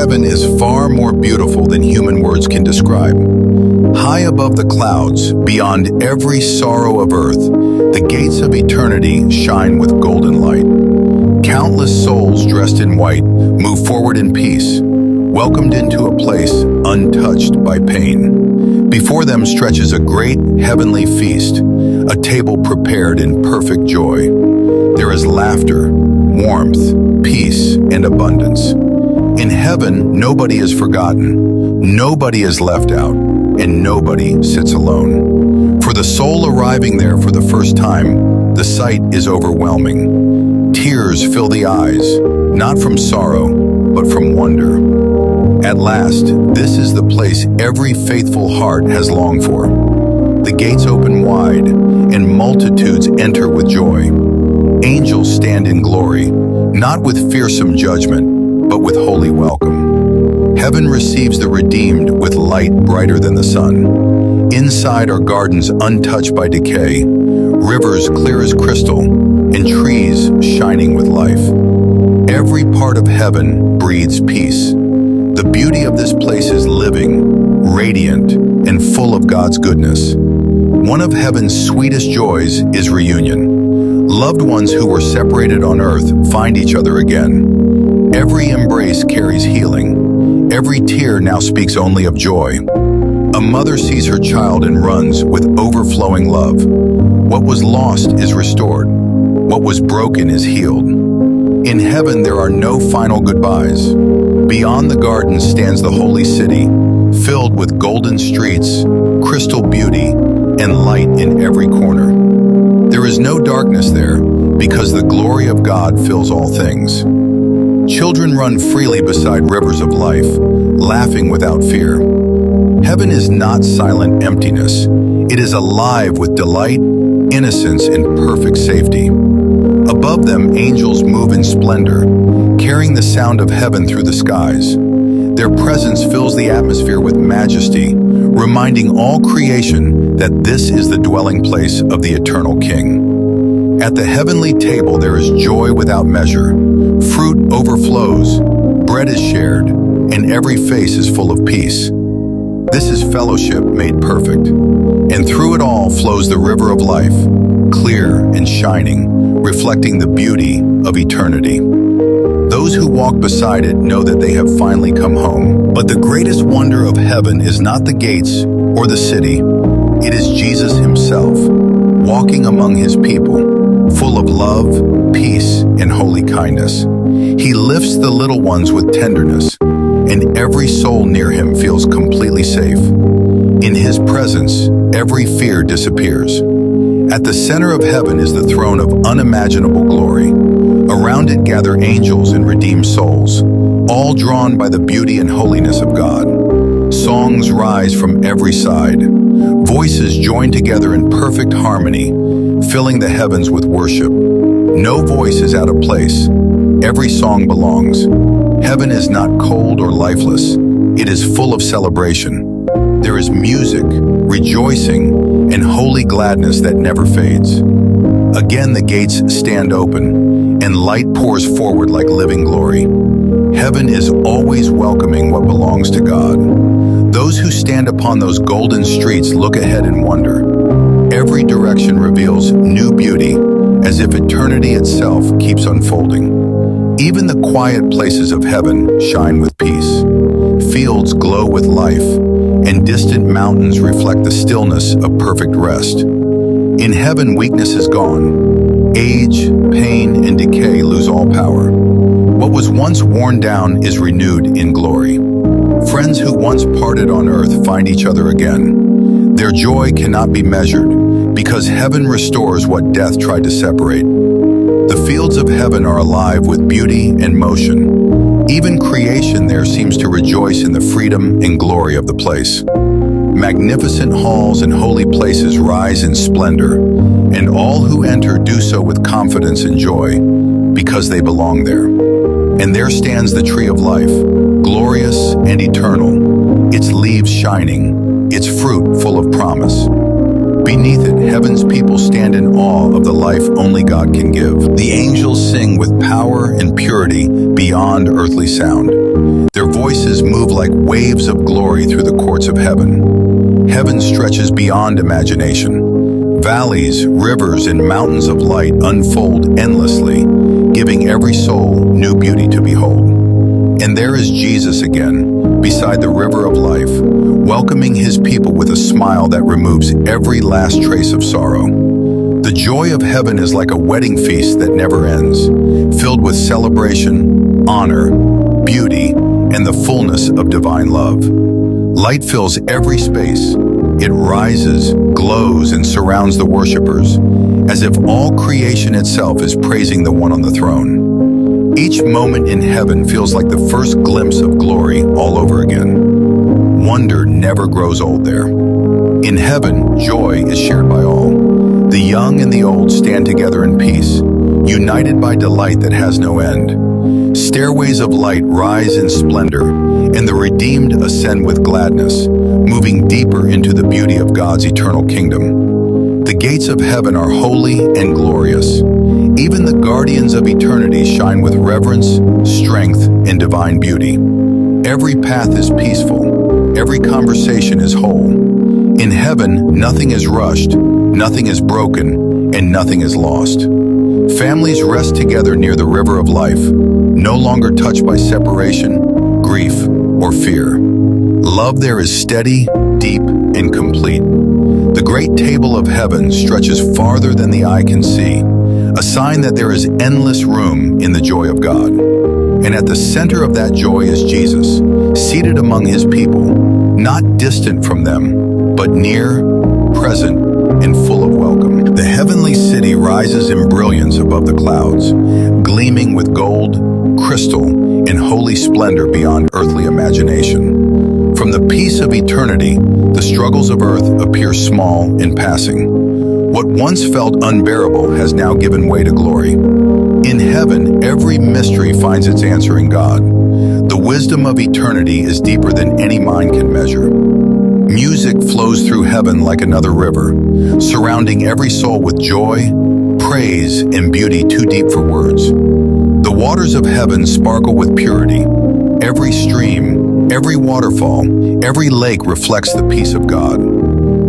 heaven is far more beautiful than human words can describe. High above the clouds, beyond every sorrow of earth, the gates of eternity shine with golden light. Countless souls dressed in white move forward in peace, welcomed into a place untouched by pain. Before them stretches a great heavenly feast, a table prepared in perfect joy. There is laughter, warmth, peace, and abundance. In heaven, nobody is forgotten, nobody is left out, and nobody sits alone. For the soul arriving there for the first time, the sight is overwhelming. Tears fill the eyes, not from sorrow, but from wonder. At last, this is the place every faithful heart has longed for. The gates open wide, and multitudes enter with joy. Angels stand in glory, not with fearsome judgment, but with holy welcome. Heaven receives the redeemed with light brighter than the sun. Inside are gardens untouched by decay, rivers clear as crystal, and trees shining with life. Every part of heaven breathes peace. The beauty of this place is living, radiant, and full of God's goodness. One of heaven's sweetest joys is reunion. Loved ones who were separated on earth find each other again. Every embrace carries healing. Every tear now speaks only of joy. A mother sees her child and runs with overflowing love. What was lost is restored. What was broken is healed. In heaven there are no final goodbyes. Beyond the garden stands the holy city, filled with golden streets, crystal beauty, and light in every corner. There is no darkness there, because the glory of God fills all things. Children run freely beside rivers of life, laughing without fear. Heaven is not silent emptiness. It is alive with delight, innocence, and perfect safety. Above them, angels move in splendor, carrying the sound of heaven through the skies. Their presence fills the atmosphere with majesty, reminding all creation that this is the dwelling place of the eternal King. At the heavenly table there is joy without measure. Fruit overflows, bread is shared, and every face is full of peace. This is fellowship made perfect, and through it all flows the river of life, clear and shining, reflecting the beauty of eternity. Those who walk beside it know that they have finally come home. But the greatest wonder of heaven is not the gates or the city. It is Jesus himself, walking among his people, full of love, peace, and holy kindness. He lifts the little ones with tenderness, and every soul near him feels completely safe. In his presence, every fear disappears. At the center of heaven is the throne of unimaginable glory. Around it gather angels and redeemed souls, all drawn by the beauty and holiness of God. Songs rise from every side. Voices join together in perfect harmony, filling the heavens with worship. No voice is out of place. Every song belongs. Heaven is not cold or lifeless. It is full of celebration. There is music, rejoicing, and holy gladness that never fades. Again the gates stand open, and light pours forward like living glory. Heaven is always welcoming what belongs to God. Those who stand upon those golden streets look ahead and wonder. Every direction reveals new beauty, as if eternity itself keeps unfolding. Even the quiet places of heaven shine with peace. Fields glow with life, and distant mountains reflect the stillness of perfect rest. In heaven, weakness is gone. Age, pain, and decay lose all power. What was once worn down is renewed in glory. Friends who once parted on earth find each other again. Their joy cannot be measured, because heaven restores what death tried to separate. The fields of heaven are alive with beauty and motion. Even creation there seems to rejoice in the freedom and glory of the place. Magnificent halls and holy places rise in splendor, and all who enter do so with confidence and joy, because they belong there. And there stands the tree of life, glorious and eternal, its leaves shining, its fruit full of promise. Beneath it, heaven's people stand in awe of the life only God can give. The angels sing with power and purity beyond earthly sound. Their voices voices move like waves of glory through the courts of heaven. Heaven stretches beyond imagination. Valleys, rivers, and mountains of light unfold endlessly, giving every soul new beauty to behold. And there is Jesus again, beside the river of life, welcoming his people with a smile that removes every last trace of sorrow. The joy of heaven is like a wedding feast that never ends, filled with celebration, honor, beauty, and the fullness of divine love. Light fills every space. It rises, glows, and surrounds the worshipers, as if all creation itself is praising the one on the throne. Each moment in heaven feels like the first glimpse of glory all over again. Wonder never grows old there. In heaven, joy is shared by all. The young and the old stand together in peace, united by delight that has no end. Stairways of light rise in splendor, and the redeemed ascend with gladness, moving deeper into the beauty of God's eternal kingdom. The gates of heaven are holy and glorious. Even the guardians of eternity shine with reverence, strength, and divine beauty. Every path is peaceful. Every conversation is whole. In heaven, nothing is rushed, nothing is broken, and nothing is lost. Families rest together near the river of life, no longer touched by separation, grief, or fear. Love there is steady, deep, and complete. The great table of heaven stretches farther than the eye can see, a sign that there is endless room in the joy of God. And at the center of that joy is Jesus, seated among his people, not distant from them, but near, present, and full of welcome. The heavenly city rises in brilliance above the clouds, gleaming with gold, crystal, and holy splendor beyond earthly imagination. From the peace of eternity, the struggles of earth appear small and passing. What once felt unbearable has now given way to glory. In heaven, every mystery finds its answer in God. The wisdom of eternity is deeper than any mind can measure. Music flows through heaven like another river, surrounding every soul with joy, praise, and beauty too deep for words. The waters of heaven sparkle with purity. Every stream, every waterfall, every lake reflects the peace of God.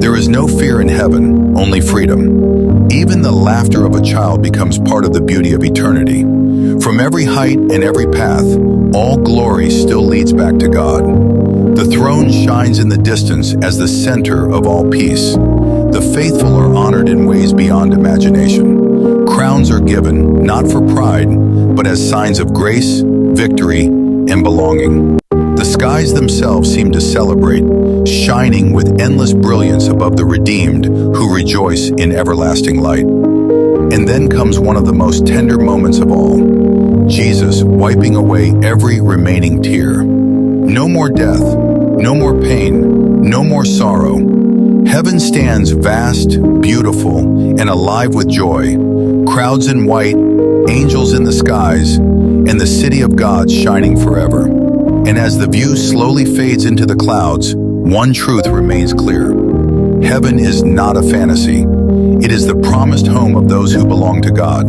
There is no fear in heaven, only freedom. Even the laughter of a child becomes part of the beauty of eternity. From every height and every path, all glory still leads back to God. The throne shines in the distance as the center of all peace. The faithful are honored in ways beyond imagination. Crowns are given, not for pride, but as signs of grace, victory, and belonging. The skies themselves seem to celebrate, shining with endless brilliance above the redeemed who rejoice in everlasting light. And then comes one of the most tender moments of all, Jesus wiping away every remaining tear. No more death, no more pain, no more sorrow. Heaven stands vast, beautiful, and alive with joy. Crowds in white, angels in the skies, and the city of God shining forever. And as the view slowly fades into the clouds, one truth remains clear. Heaven is not a fantasy. It is the promised home of those who belong to God,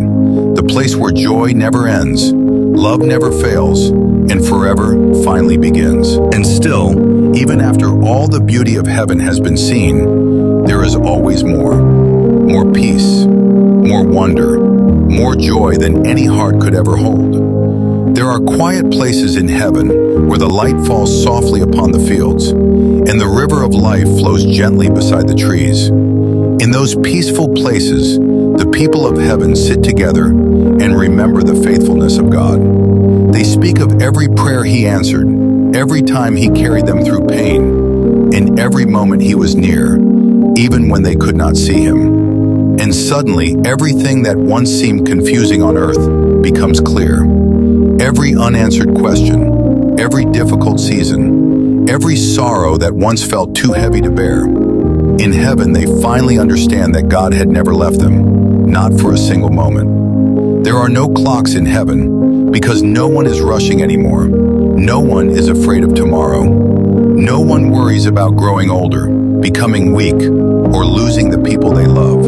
the place where joy never ends, love never fails, and forever finally begins. And still, even after all the beauty of heaven has been seen, there is always more. More peace, more wonder, more joy than any heart could ever hold. There are quiet places in heaven where the light falls softly upon the fields, and the river of life flows gently beside the trees. In those peaceful places, the people of heaven sit together and remember the faithfulness of God. They speak of every prayer he answered, every time he carried them through pain, and every moment he was near, even when they could not see him. And suddenly, everything that once seemed confusing on earth becomes clear. Every unanswered question, every difficult season, every sorrow that once felt too heavy to bear. In heaven, they finally understand that God had never left them, not for a single moment. There are no clocks in heaven, because no one is rushing anymore. No one is afraid of tomorrow. No one worries about growing older, becoming weak, or losing the people they love.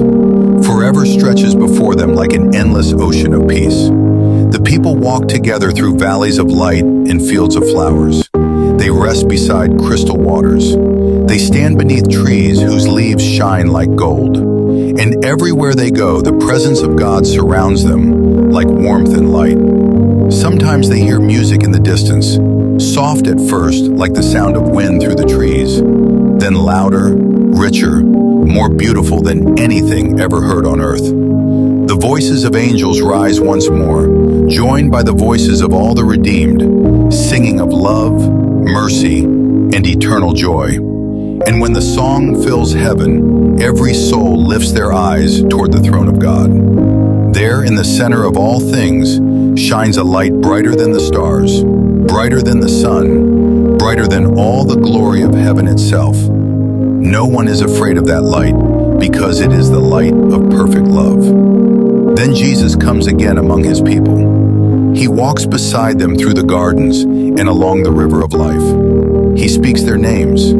Forever stretches before them like an endless ocean of peace. The people walk together through valleys of light and fields of flowers. They rest beside crystal waters. They stand beneath trees whose leaves shine like gold. And everywhere they go, the presence of God surrounds them like warmth and light. Sometimes they hear music in the distance, soft at first like the sound of wind through the trees, then louder, richer, more beautiful than anything ever heard on earth. The voices of angels rise once more, joined by the voices of all the redeemed, singing of love, mercy, and eternal joy. And when the song fills heaven, every soul lifts their eyes toward the throne of God. There, in the center of all things, shines a light brighter than the stars, brighter than the sun, brighter than all the glory of heaven itself. No one is afraid of that light, because it is the light of perfect love. Then Jesus comes again among his people. He walks beside them through the gardens and along the river of life. He speaks their names.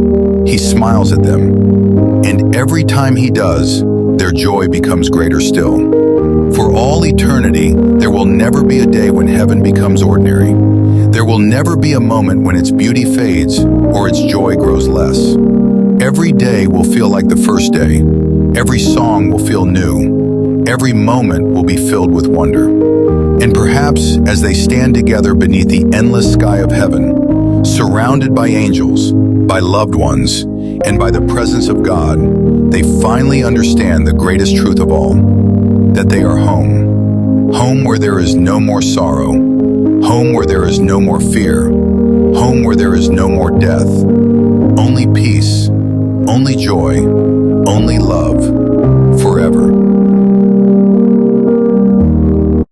He smiles at them. And every time he does, their joy becomes greater still. For all eternity, there will never be a day when heaven becomes ordinary. There will never be a moment when its beauty fades or its joy grows less. Every day will feel like the first day. Every song will feel new. Every moment will be filled with wonder. And perhaps as they stand together beneath the endless sky of heaven, surrounded by angels, by loved ones, and by the presence of God, they finally understand the greatest truth of all, that they are home. Home where there is no more sorrow. Home where there is no more fear. Home where there is no more death. Only peace, only joy, only love.